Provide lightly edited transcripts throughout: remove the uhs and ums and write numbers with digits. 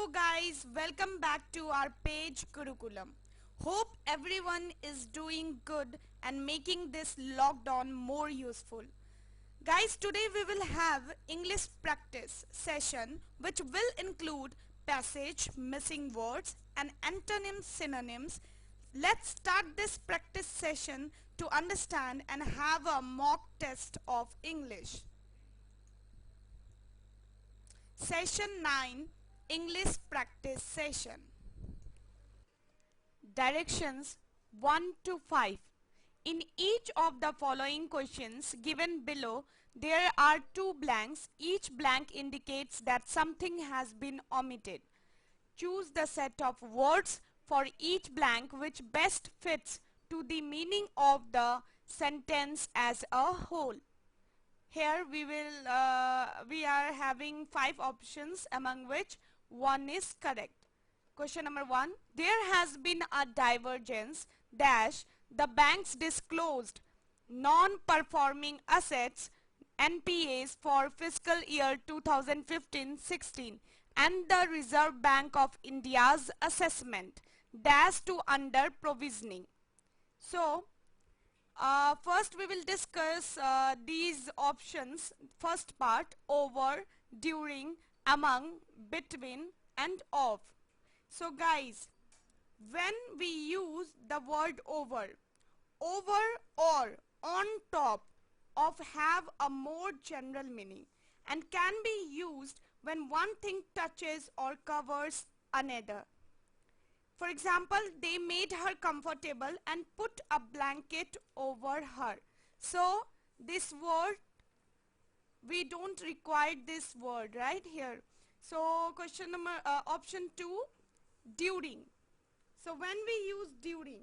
Hello guys, welcome back to our page GuruKulam. Hope everyone is doing good and making this lockdown more useful. Guys, today we will have English practice session which will include passage, missing words and antonyms, synonyms. Let's start this practice session to understand and have a mock test of English. Session 9, English practice session. Directions 1 to 5. In each of the following questions given below, there are two blanks. Each blank indicates that something has been omitted. Choose the set of words for each blank which best fits to the meaning of the sentence as a whole. Here we are having 5 options, among which one is correct. Question number 1. There has been a divergence dash the banks disclosed non-performing assets NPAs for fiscal year 2015-16 and the Reserve Bank of India's assessment dash to under provisioning. So first we will discuss these options. First part, over, during, among, between and of. So guys, when we use the word over or on top of have a more general meaning and can be used when one thing touches or covers another. For example, they made her comfortable and put a blanket over her. So this word, we don't require this word right here. So question number option 2, during. So when we use during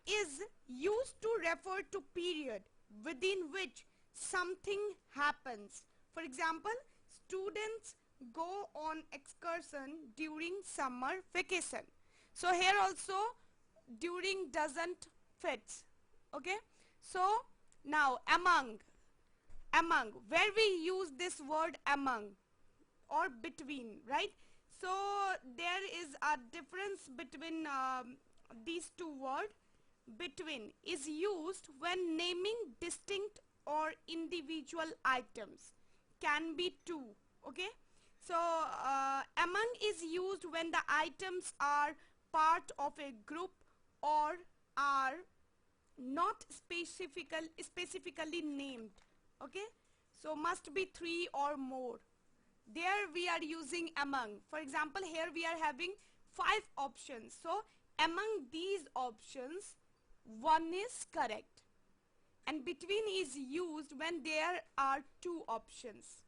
is used to refer to period within which something happens. For example, students go on excursion during summer vacation. So here also during doesn't fit. Okay, so now among, where we use this word among or between, right? So there is a difference between these two words. Between is used when naming distinct or individual items, can be two. Okay, so among is used when the items are part of a group or are not specifically named. Okay, so must be 3 or more. There we are using among. For example, here we are having 5 options. So among these options, one is correct. And between is used when there are 2 options.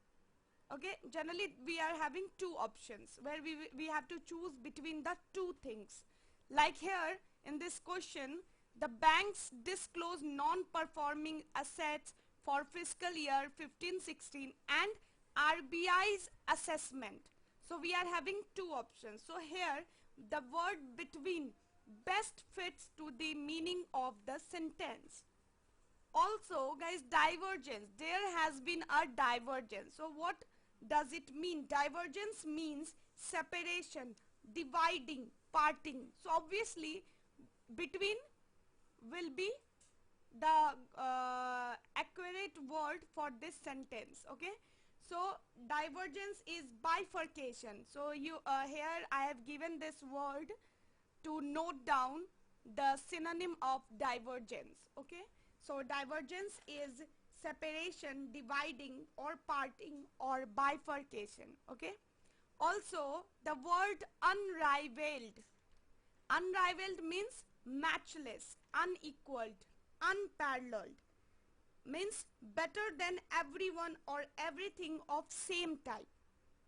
Okay, generally we are having 2 options where we have to choose between the 2 things. Like here in this question, the banks disclose non-performing assets for fiscal year 15-16 and RBI's assessment. So we are having 2 options. So here the word between best fits to the meaning of the sentence. Also guys, divergence. There has been a divergence. So what does it mean? Divergence means separation, dividing, parting. So obviously between will be the accurate word for this sentence. Okay, so divergence is bifurcation. So you here I have given this word to note down the synonym of divergence. Okay, so divergence is separation, dividing or parting or bifurcation. Okay, also the word unrivaled. Unrivaled means matchless, unequaled, unparalleled, means better than everyone or everything of same type.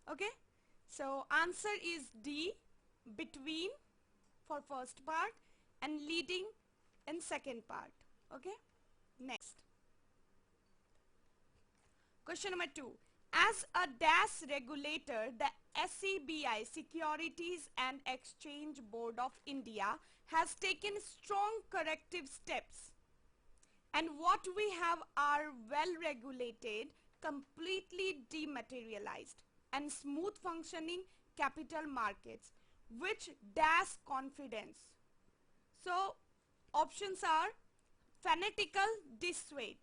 Okay, so answer is D, between for first part and leading in second part. Okay, next question number 2. As a dash regulator, the SEBI, Securities and Exchange Board of India, has taken strong corrective steps, and what we have are well regulated, completely dematerialized, and smooth functioning capital markets, which dash confidence. So options are fanatical dissuade,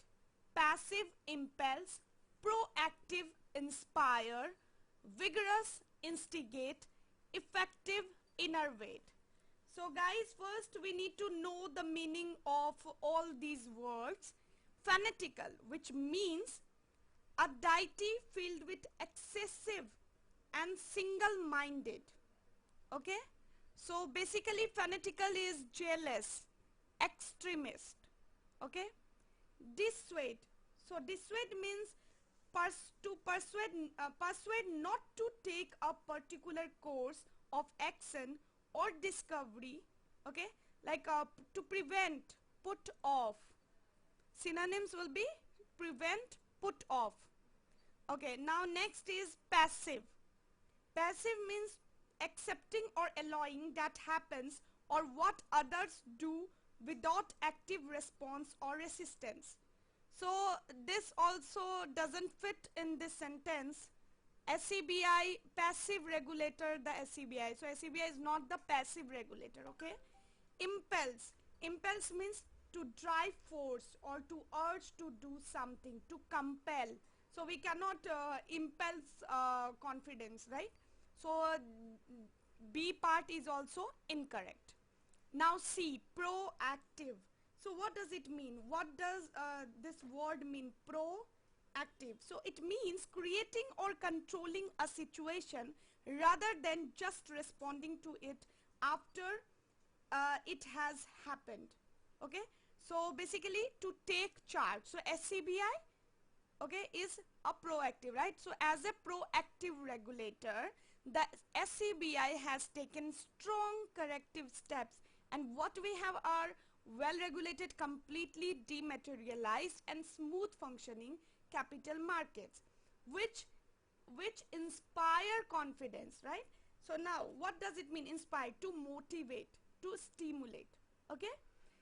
passive impulse, proactive inspire, vigorous instigate, effective innervate. So guys, first we need to know the meaning of all these words. Fanatical, which means a deity filled with excessive and single-minded. Okay, so basically fanatical is jealous, extremist. Okay, dissuade, so dissuade means persuade not to take a particular course of action or discovery. Okay, like to prevent, put off. Synonyms will be prevent, put off. Okay, now next is passive. Passive means accepting or allowing that happens or what others do without active response or resistance. So this also doesn't fit in this sentence. SCBI, passive regulator, the SCBI. So SCBI is not the passive regulator, okay? Impulse. Impulse means to drive force or to urge to do something, to compel. So we cannot impulse confidence, right? So B part is also incorrect. Now C, proactive. So what does it mean? What does this word mean, proactive? So it means creating or controlling a situation rather than just responding to it after it has happened. Okay, so basically to take charge. So SCBI, okay, is a proactive, right? So as a proactive regulator, the SCBI has taken strong corrective steps, and what we have are well-regulated, completely dematerialized and smooth functioning capital markets, which inspire confidence, right? So now what does it mean, inspire? To motivate, to stimulate. Okay,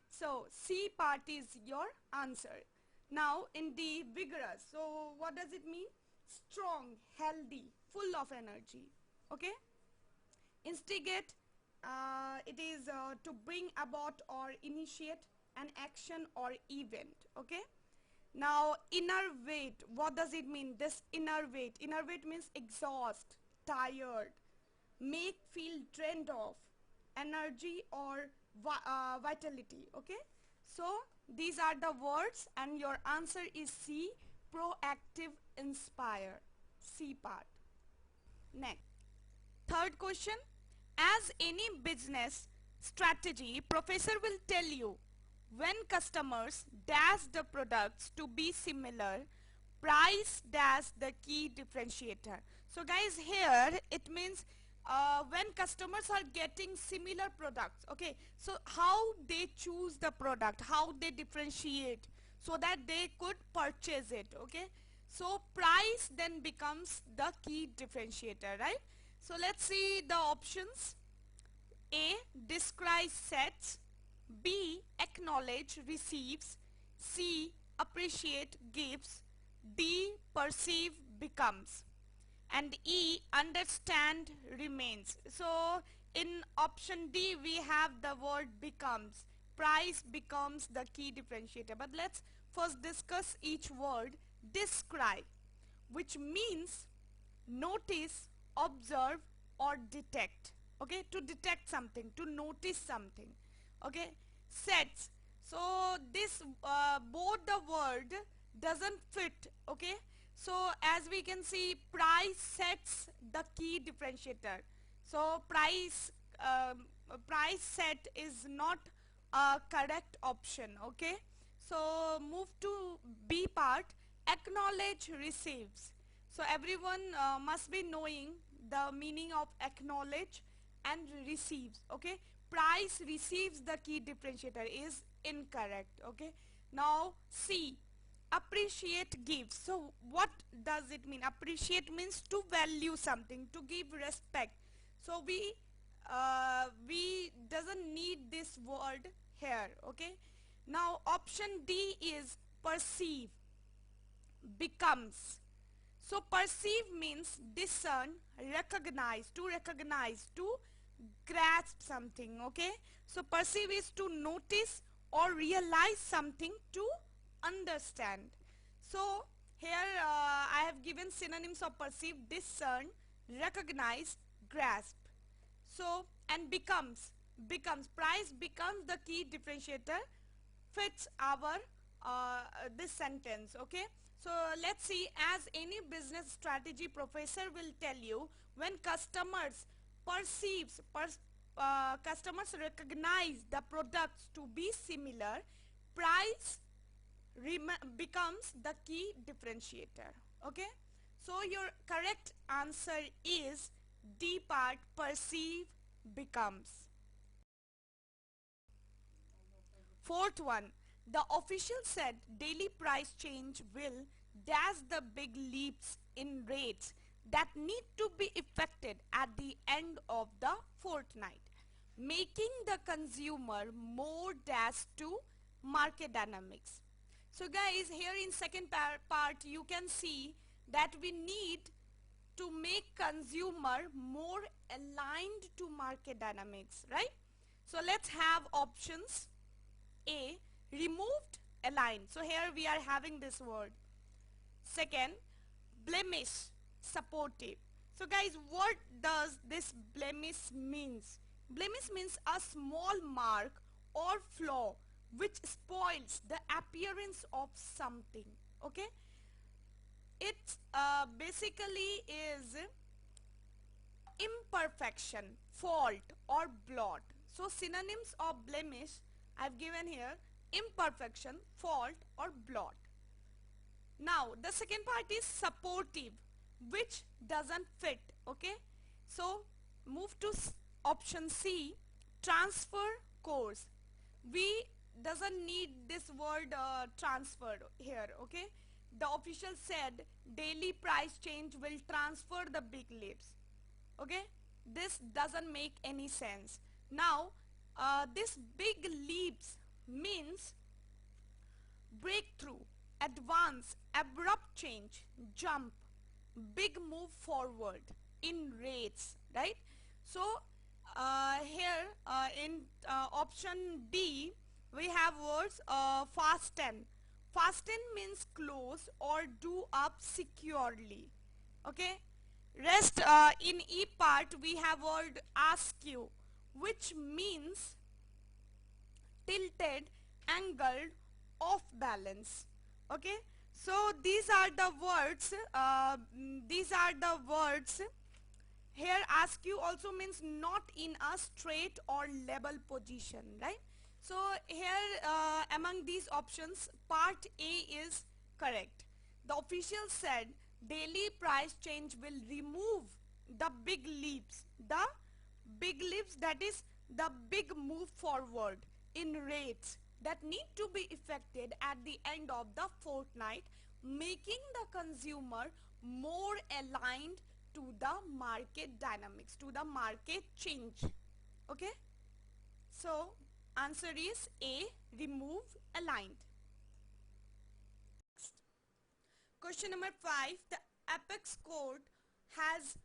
so C part is your answer. Now in D, vigorous. So what does it mean? Strong, healthy, full of energy. Okay, instigate, it is to bring about or initiate an action or event. Okay, now innervate, what does it mean? This innervate means exhaust, tired, make feel drained of energy or vitality. Okay, so these are the words and your answer is C, proactive inspire, C part. Next, third question. As any business strategy, professor will tell you when customers dash the products to be similar, price dash the key differentiator. So guys, here it means when customers are getting similar products. Okay, so how they choose the product, how they differentiate so that they could purchase it. Okay, so price then becomes the key differentiator, right? So let's see the options. A, describe sets. B, acknowledge receives. C, appreciate gives. D, perceive becomes. And E, understand remains. So in option D we have the word becomes. Price becomes the key differentiator. But let's first discuss each word. Describe, which means notice, observe or detect. Okay, to detect something, to notice something. Okay, sets, so this both the word doesn't fit. Okay, so as we can see, price sets the key differentiator. So price set is not a correct option. Okay, so move to B part, acknowledge receives. So everyone must be knowing the meaning of acknowledge and receives. Okay, price receives the key differentiator is incorrect. Okay, now C, appreciate gives. So what does it mean? Appreciate means to value something, to give respect. So we doesn't need this word here. Okay, now option D is perceive, becomes. So perceive means discern, recognize, to grasp something, okay? So perceive is to notice or realize something, to understand. So here I have given synonyms of perceive: discern, recognize, grasp. So, and price becomes the key differentiator, fits our this sentence, okay? So let's see, as any business strategy professor will tell you, when customers customers recognize the products to be similar, price becomes the key differentiator, okay? So your correct answer is D part, perceive becomes. Fourth one, the official said daily price change will dash the big leaps in rates that need to be effected at the end of the fortnight, making the consumer more dash to market dynamics. So guys, here in second part you can see that we need to make consumer more aligned to market dynamics, right? So let's have options. A, removed, aligned. So here we are having this word. Second, blemish, supportive. So guys, what does this blemish means? Blemish means a small mark or flaw which spoils the appearance of something, okay? It basically is imperfection, fault or blot. So synonyms of blemish I've given here: imperfection, fault or blot. Now the second part is supportive, which doesn't fit, okay? So move to option C, transfer course. We doesn't need this word transferred here, okay? The official said daily price change will transfer the big leaps, okay? This doesn't make any sense. Now this big leaps means breakthrough, advance, abrupt change, jump, big move forward in rates, right? So here in option D we have words fasten. Fasten means close or do up securely, okay? Rest in E part we have word askew, which means tilted, angled, off balance, okay? So these are the words here. Askew also means not in a straight or level position, right? So here among these options, part A is correct. The official said daily price change will remove the big leaps, that is the big move forward in rates that need to be effected at the end of the fortnight, making the consumer more aligned to the market dynamics, to the market change, okay? So answer is A, remove, aligned. Next. Question number 5, the apex court has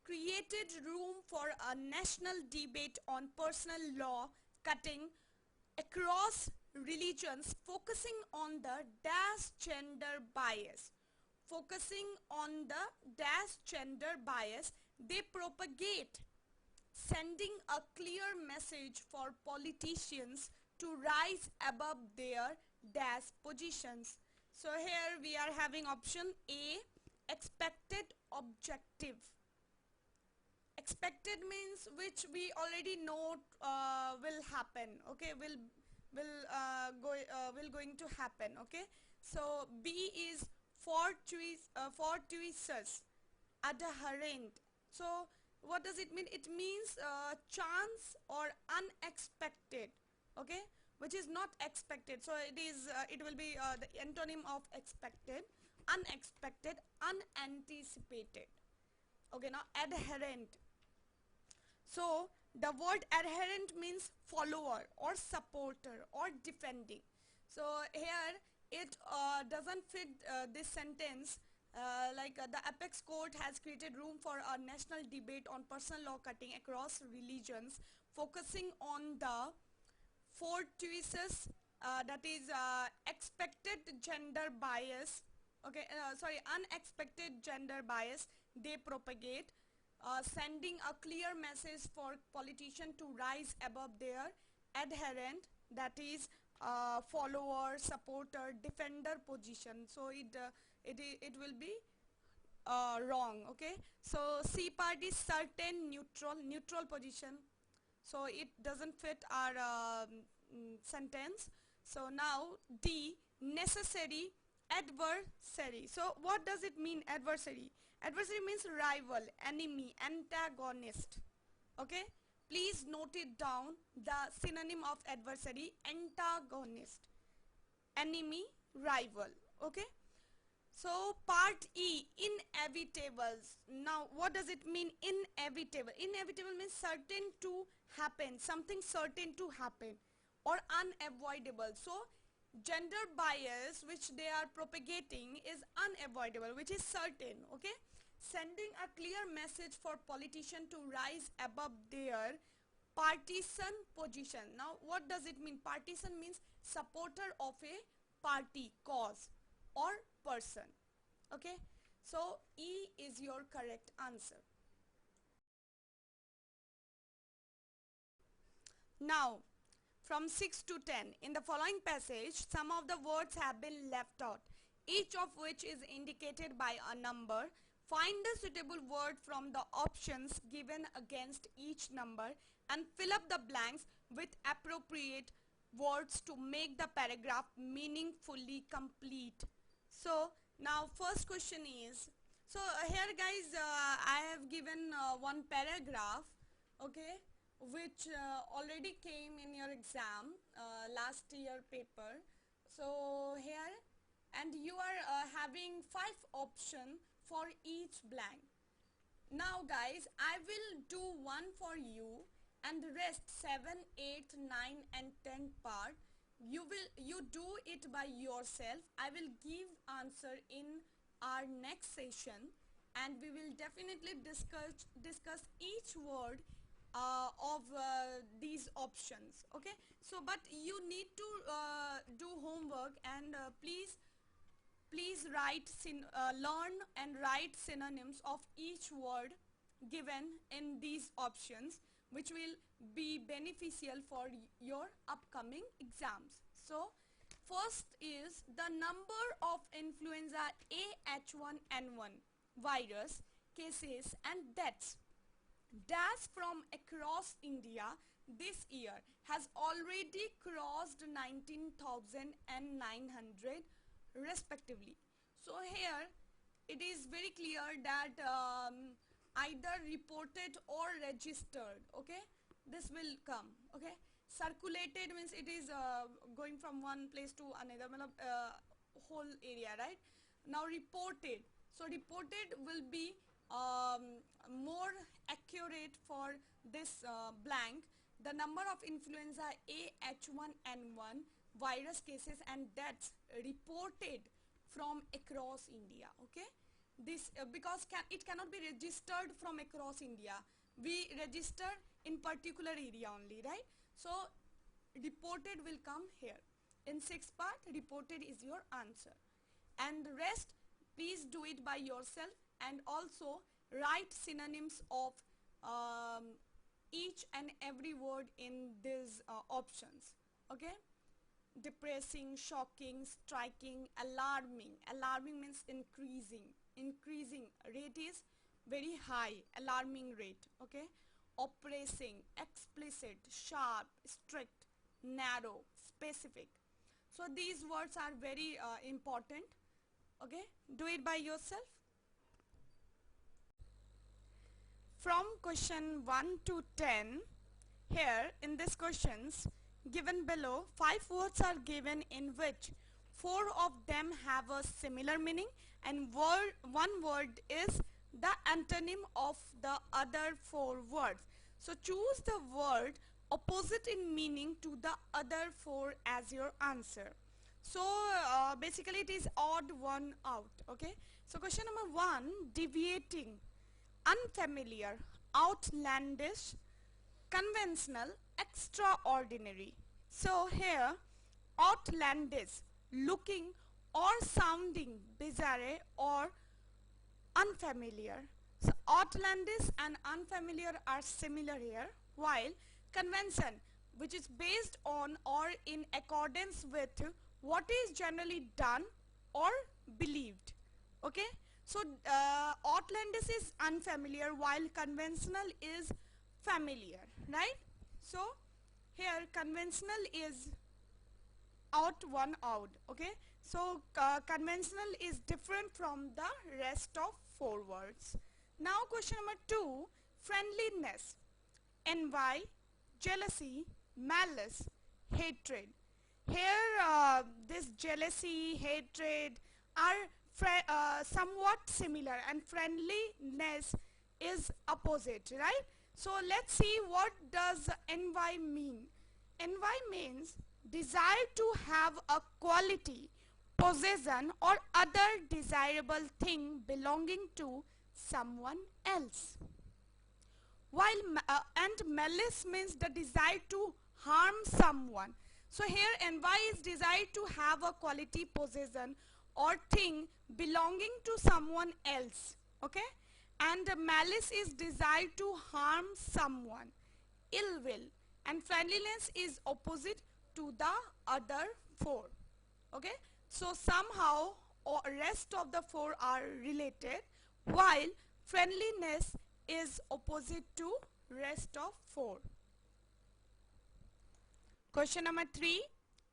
created room for a national debate on personal law cutting across religions, focusing on the dash gender bias. They propagate, sending a clear message for politicians to rise above their dash positions. So here we are having option A, expected, objective. Expected means which we already know will happen, okay? Will going to happen, okay? So B is fortuitous, adherent. So what does it mean? It means chance or unexpected, okay, which is not expected. So it is it will be the antonym of expected: unexpected, unanticipated, okay? Now adherent. So the word adherent means follower or supporter or defending. So here it doesn't fit this sentence. The apex court has created room for a national debate on personal law cutting across religions, focusing on the fortuitous, that is expected gender bias, okay, unexpected gender bias they propagate, sending a clear message for politicians to rise above their adherent, that is follower, supporter, defender position. So it will be wrong. Okay, so C part is certain, neutral position, so it doesn't fit our sentence. So now D, necessary, adversary. So what does it mean, adversary? Adversary means rival, enemy, antagonist. Okay, please note it down, the synonym of adversary: antagonist, enemy, rival. Okay, so part E, inevitables. Now what does it mean, inevitable? Inevitable means certain to happen, something certain to happen, or unavoidable. So gender bias which they are propagating is unavoidable, which is certain. Okay, sending a clear message for politicians to rise above their partisan position. Now what does it mean? Partisan means supporter of a party, cause, or person. Okay, so E is your correct answer. Now from 6 to 10, in the following passage some of the words have been left out, each of which is indicated by a number. Find the suitable word from the options given against each number and fill up the blanks with appropriate words to make the paragraph meaningfully complete. So now first question is, so here guys, I have given one paragraph, okay, which already came in your exam last year paper. So here, and you are having 5 options for each blank. Now guys, I will do one for you and the rest 7, 8, 9 and 10 part you do it by yourself. I will give answer in our next session, and we will definitely discuss each word of these options. Okay, so but you need to do homework, and please learn and write synonyms of each word given in these options, which will be beneficial for your upcoming exams. So first is the number of influenza A H1N1 virus cases and deaths dash from across India this year has already crossed 19,900 respectively. So here it is very clear that either reported or registered. Okay, this will come. Okay, circulated means it is going from one place to another, whole area, right? Now reported, so reported will be more accurate for this blank. The number of influenza A H1N1 virus cases and deaths reported from across India. Okay, this because it cannot be registered from across India, we register in particular area only, right? So reported will come here. In 6th part, reported is your answer, and the rest please do it by yourself, and also write synonyms of each and every word in these options. Okay, depressing, shocking, striking, alarming. Alarming means increasing rate is very high, alarming rate. Okay, oppressing, explicit, sharp, strict, narrow, specific. So these words are very important. Okay, do it by yourself. From question 1 to 10, here in these questions given below, 5 words are given in which 4 of them have a similar meaning, and one word is the antonym of the other 4 words. So choose the word opposite in meaning to the other 4 as your answer. So basically it is odd one out. Okay, so question number 1, deviating, unfamiliar, outlandish, conventional, extraordinary. So here outlandish, looking or sounding bizarre or unfamiliar. So outlandish and unfamiliar are similar here, while convention, which is based on or in accordance with what is generally done or believed. Okay, so outlandish is unfamiliar while conventional is familiar, right? So here conventional is one out. Okay, so conventional is different from the rest of 4 words. Now question number 2, friendliness, envy, jealousy, malice, hatred. Here this jealousy, hatred are somewhat similar, and friendliness is opposite, right? So let's see what does envy mean. Envy means desire to have a quality, possession or other desirable thing belonging to someone else. While and malice means the desire to harm someone. So here envy is desire to have a quality, possession or thing belonging to someone else. Okay, and malice is desire to harm someone, ill will, and friendliness is opposite to the other 4. Okay, so somehow rest of the 4 are related, while friendliness is opposite to rest of 4. Question number 3,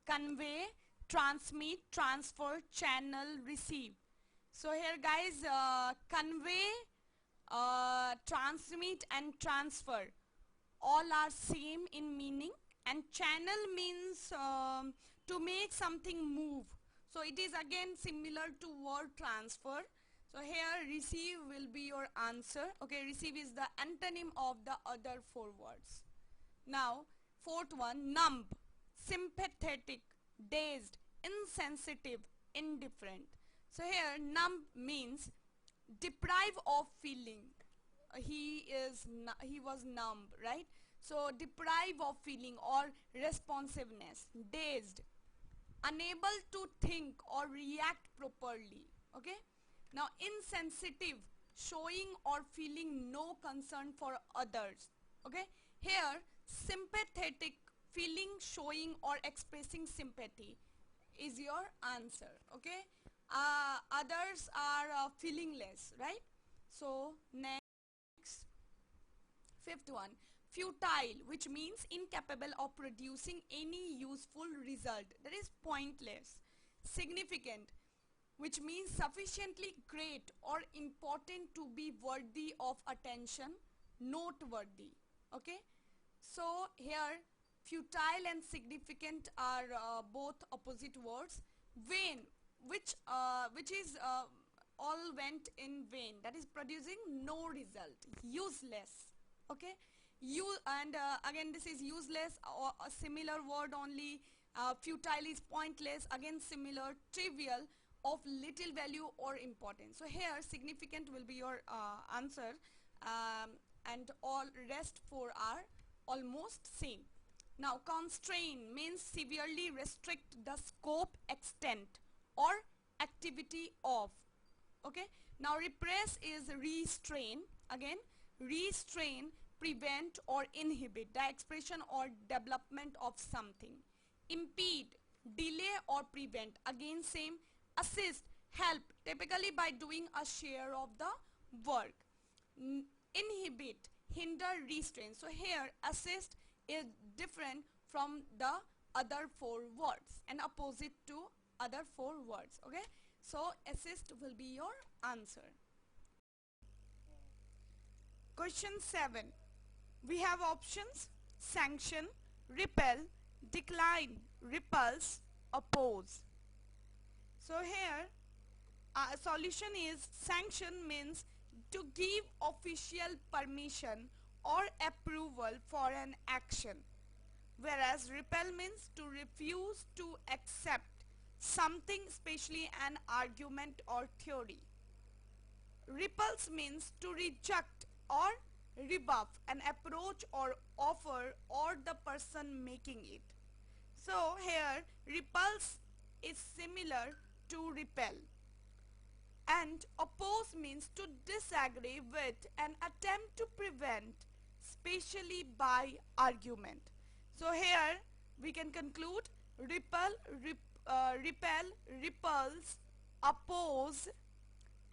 convey, transmit, transfer, channel, receive. So here guys, convey, transmit and transfer all are same in meaning, and channel means to make something move. So it is again similar to word transfer. So here receive will be your answer. Okay, receive is the antonym of the other 4 words. Now 4th one, numb, sympathetic, dazed, insensitive, indifferent. So here numb means deprive of feeling. He was numb, right? So deprive of feeling or responsiveness. Dazed, unable to think or react properly. Okay, now insensitive, showing or feeling no concern for others. Okay, here sympathetic, feeling, showing or expressing sympathy is your answer. Okay, others are feelingless, right? So next, 5th one, futile, which means incapable of producing any useful result, that is pointless. Significant, which means sufficiently great or important to be worthy of attention, noteworthy. Okay, so here futile and significant are both opposite words. Vain, which is all went in vain, that is producing no result. Useless. Okay, again this is useless, or a similar word only. Futile is pointless, again similar. Trivial, of little value or importance. So here significant will be your answer, and all rest 4 are almost same. Now constrain means severely restrict the scope, extent or activity of. Okay, now repress is restrain. Again restrain, prevent or inhibit the expression or development of something. Impede, delay or prevent, again same. Assist, help, typically by doing a share of the work. Inhibit, hinder, restrain. So here assist is different from the other 4 words and opposite to other 4 words. Okay, so assist will be your answer. Question 7, we have options: sanction, repel, decline, repulse, oppose. So here solution is sanction means to give official permission or approval for an action, whereas repel means to refuse to accept something, especially an argument or theory. Repulse means to reject or rebuff an approach or offer or the person making it. So here repulse is similar to repel. And oppose means to disagree with and attempt to prevent, especially by argument. So here we can conclude repel, repulse, oppose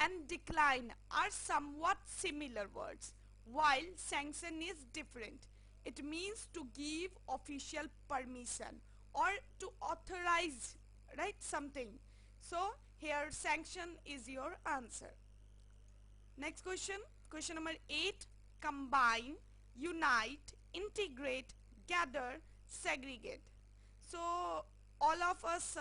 and decline are somewhat similar words, while sanction is different. It means to give official permission or to authorize, right, something. So here sanction is your answer. Next question, question number 8. Combine, unite, integrate, gather, segregate. So all of us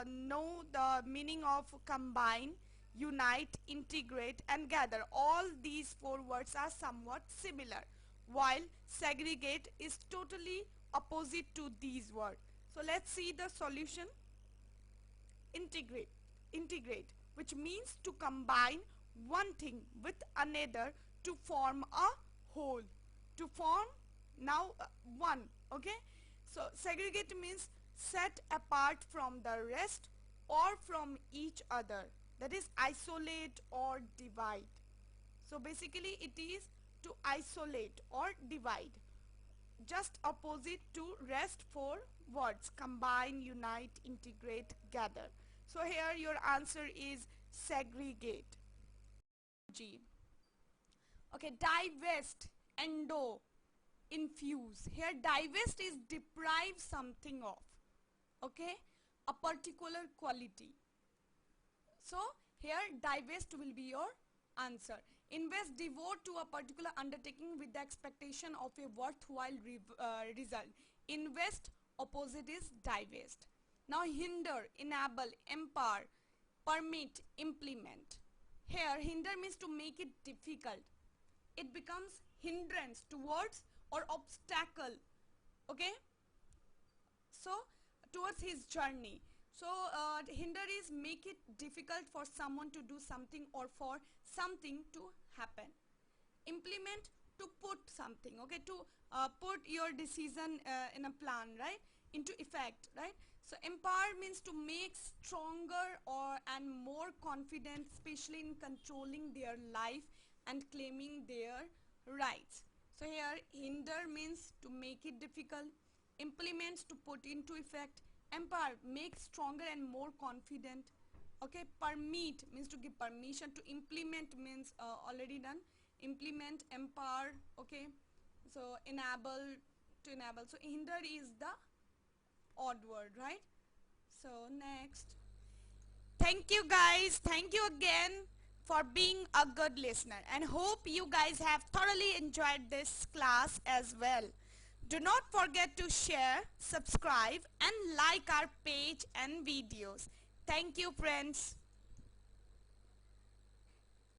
know the meaning of combine, unite, integrate and gather. All these four words are somewhat similar, while segregate is totally opposite to these words. So let's see the solution. Integrate, which means to combine one thing with another to form a whole, to form now one. Okay, so segregate means set apart from the rest or from each other, that is isolate or divide. So basically it is to isolate or divide, just opposite to rest four words: combine, unite, integrate, gather. So here your answer is segregate. G. Okay, divest, endo, infuse. Here divest is deprive something of, okay, a particular quality. So here divest will be your answer. Invest, devote to a particular undertaking with the expectation of a worthwhile result. Invest, opposite is divest. Now hinder, enable, empower, permit, implement. Here hinder means to make it difficult. It becomes hindrance towards or obstacle, okay, so towards his journey. So hinder is make it difficult for someone to do something or for something to happen. Implement, to put something, okay, to put your decision in a plan, right, into effect, right. So empower means to make stronger or and more confident, especially in controlling their life and claiming their rights. So here hinder means to make it difficult, implements to put into effect, empower make stronger and more confident, okay. Permit means to give permission, to implement means already done, implement, empower, okay. So enable, to enable. So hinder is the odd word, right. So next, thank you guys, thank you again for being a good listener, and hope you guys have thoroughly enjoyed this class as well. Do not forget to share, subscribe and like our page and videos. Thank you friends.